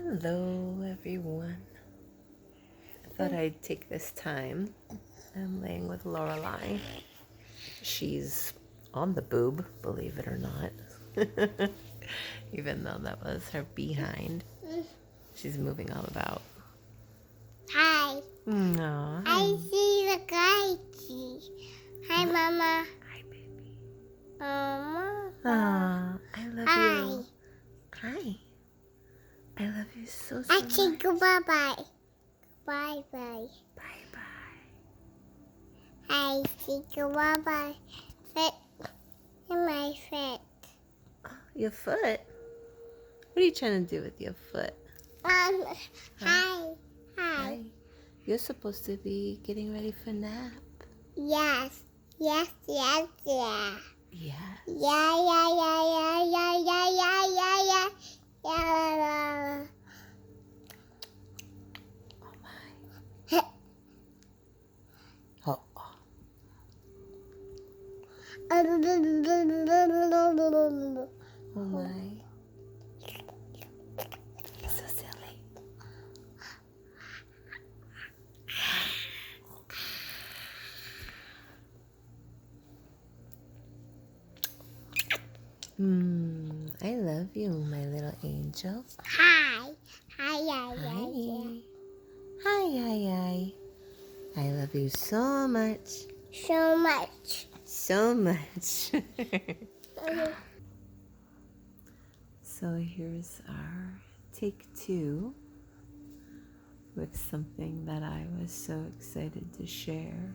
Hello, everyone. I thought I'd take this time. I'm laying with Lorelai. She's on the boob, believe it or not. Even though that was her behind. She's moving all about. Hi. Aww, hi. I see the guy. Hi, Mama. Hi, baby. Mama. Aww, I love Hi. you. Hi. I love you so I much. say goodbye. Bye. Bye. I say goodbye. Fit in my foot. Your foot? What are you trying to do with your foot? Hi. You're supposed to be getting ready for nap. Yes. Yeah. Yeah. Oh my. Oh. Oh my. So silly. I love you, my little angel. Hi. Hi. I love you so much. So much. So much. So here's our take 2 with something that I was so excited to share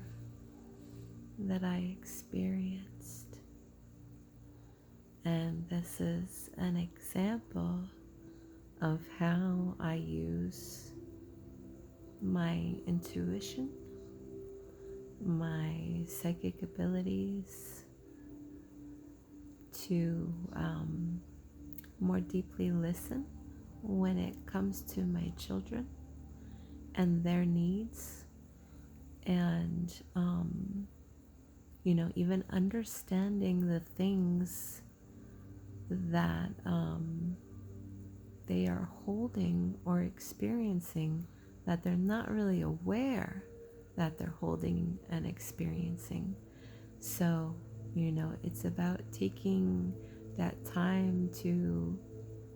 that I experienced. And this is an example of how I use my intuition, my psychic abilities to more deeply listen when it comes to my children and their needs, and even understanding the things that they are holding or experiencing that they're not really aware that they're holding and experiencing. So, it's about taking that time to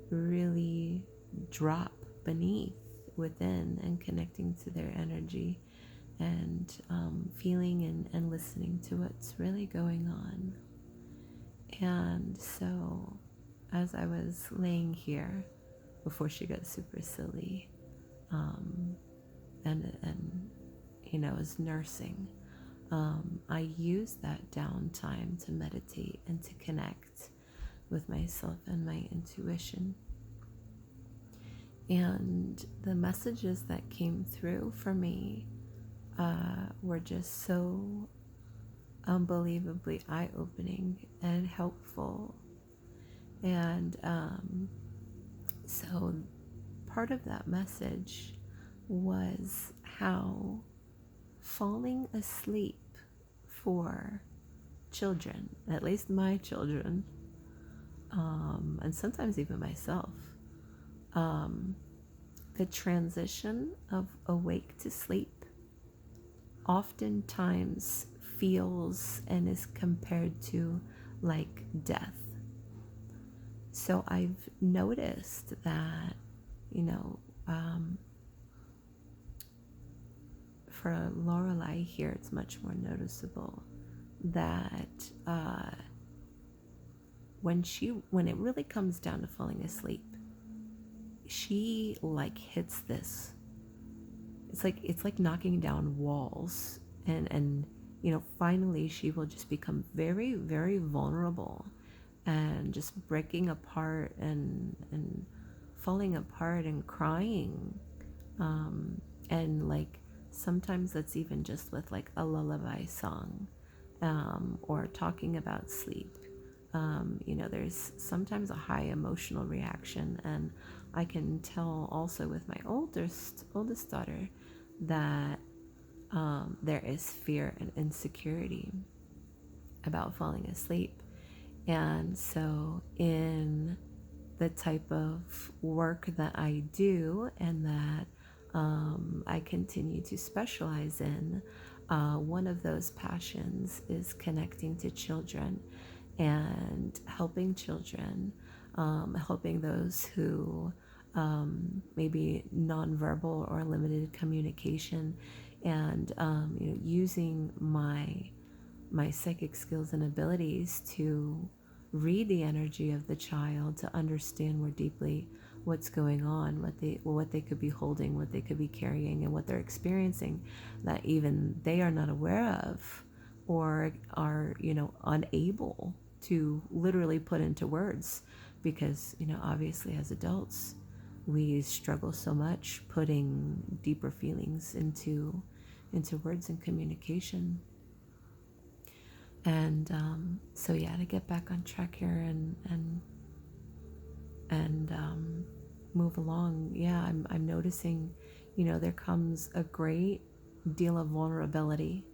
really drop beneath within and connecting to their energy and feeling and listening to what's really going on. And so, as I was laying here before she got super silly, and was nursing, I used that downtime to meditate and to connect with myself and my intuition. And the messages that came through for me were just so unbelievably eye-opening and helpful. And so part of that message was how falling asleep for children, at least my children, and sometimes even myself, the transition of awake to sleep oftentimes feels and is compared to like death. So I've noticed that, for Lorelai here, it's much more noticeable that when it really comes down to falling asleep, she like hits this. It's like knocking down walls, and finally she will just become very, very vulnerable and just breaking apart and falling apart and crying, and like sometimes that's even just with like a lullaby song, or talking about sleep. There's sometimes a high emotional reaction, and I can tell also with my oldest daughter that there is fear and insecurity about falling asleep. And so in the type of work that I do and that I continue to specialize in, one of those passions is connecting to children and helping children, helping those who maybe nonverbal or limited communication, and using my psychic skills and abilities to read the energy of the child, to understand more deeply what's going on, what they could be holding, what they could be carrying, and what they're experiencing that even they are not aware of, or are unable to literally put into words, because obviously as adults we struggle so much putting deeper feelings into words and communication. And so yeah, to get back on track here and move along, yeah, I'm noticing, there comes a great deal of vulnerability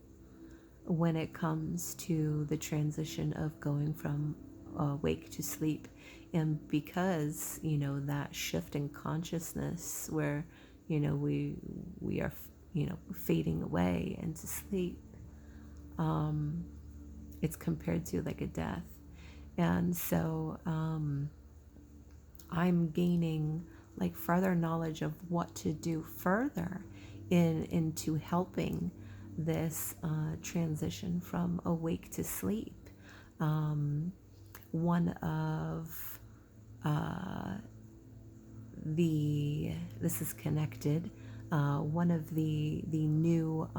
when it comes to the transition of going from wake to sleep. And because that shift in consciousness where we are fading away into sleep, it's compared to like a death. And so I'm gaining like further knowledge of what to do further into helping this transition from awake to sleep. One of this is connected. One of the new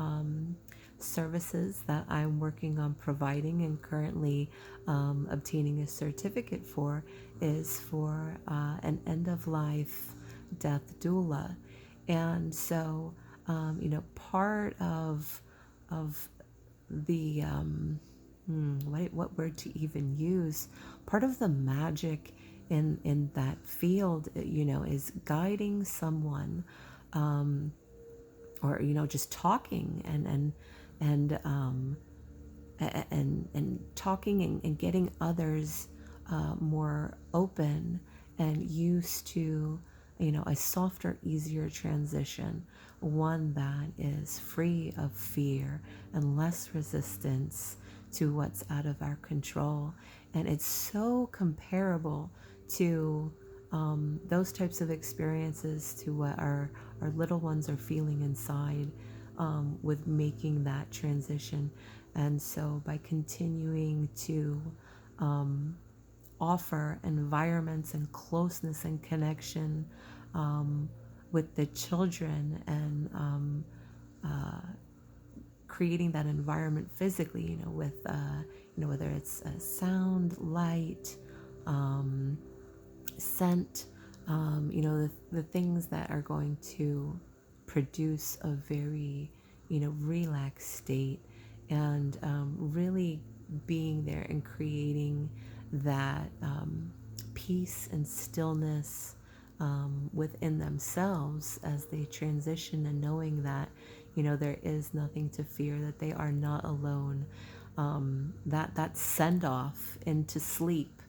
services that I'm working on providing and currently obtaining a certificate for is for an end-of-life death doula. And so part of the what word to even use, part of the magic in that field is guiding someone, or just talking and talking and getting others more open and used to a softer, easier transition, one that is free of fear and less resistance to what's out of our control. And it's so comparable to those types of experiences to what our little ones are feeling inside with making that transition. And so by continuing to offer environments and closeness and connection with the children, and creating that environment physically, with whether it's sound, light, scent, the things that are going to produce a very relaxed state, and really being there and creating that peace and stillness within themselves as they transition, and knowing that there is nothing to fear, that they are not alone. That send off into sleep,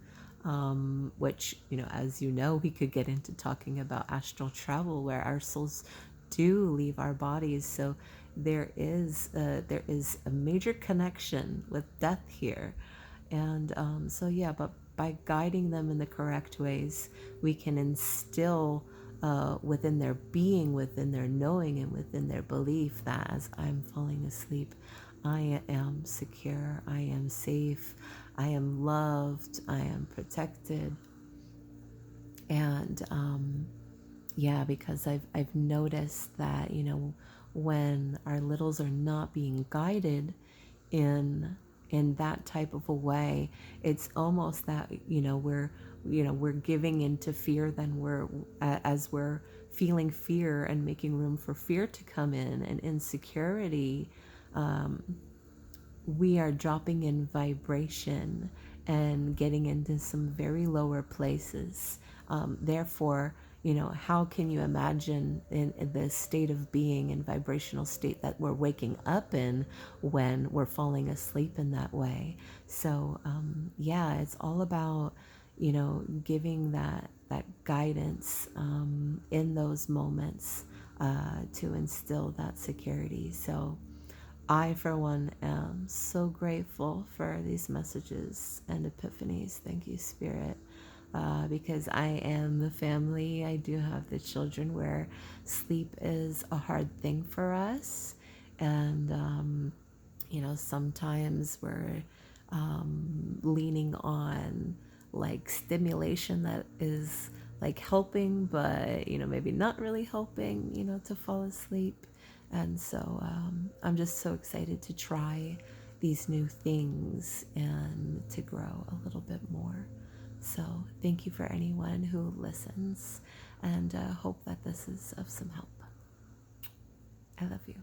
which as we could get into talking about astral travel, where our souls do leave our bodies. So there is a major connection with death here. And so yeah, but by guiding them in the correct ways, we can instill within their being, within their knowing, and within their belief that as I'm falling asleep, I am secure, I am safe, I am loved, I am protected. And yeah, because I've noticed that when our littles are not being guided in that type of a way, it's almost that we're giving into fear. Then as we're feeling fear and making room for fear to come in, and insecurity, we are dropping in vibration and getting into some very lower places. Therefore, how can you imagine in the state of being and vibrational state that we're waking up in when we're falling asleep in that way? So yeah, it's all about giving that guidance in those moments to instill that security. So I, for one, am so grateful for these messages and epiphanies. Thank you, Spirit. Because I am the family. I do have the children where sleep is a hard thing for us. And, sometimes we're leaning on like stimulation that is like helping, but, maybe not really helping, to fall asleep. And so I'm just so excited to try these new things and to grow a little bit more. So thank you for anyone who listens, and hope that this is of some help. I love you.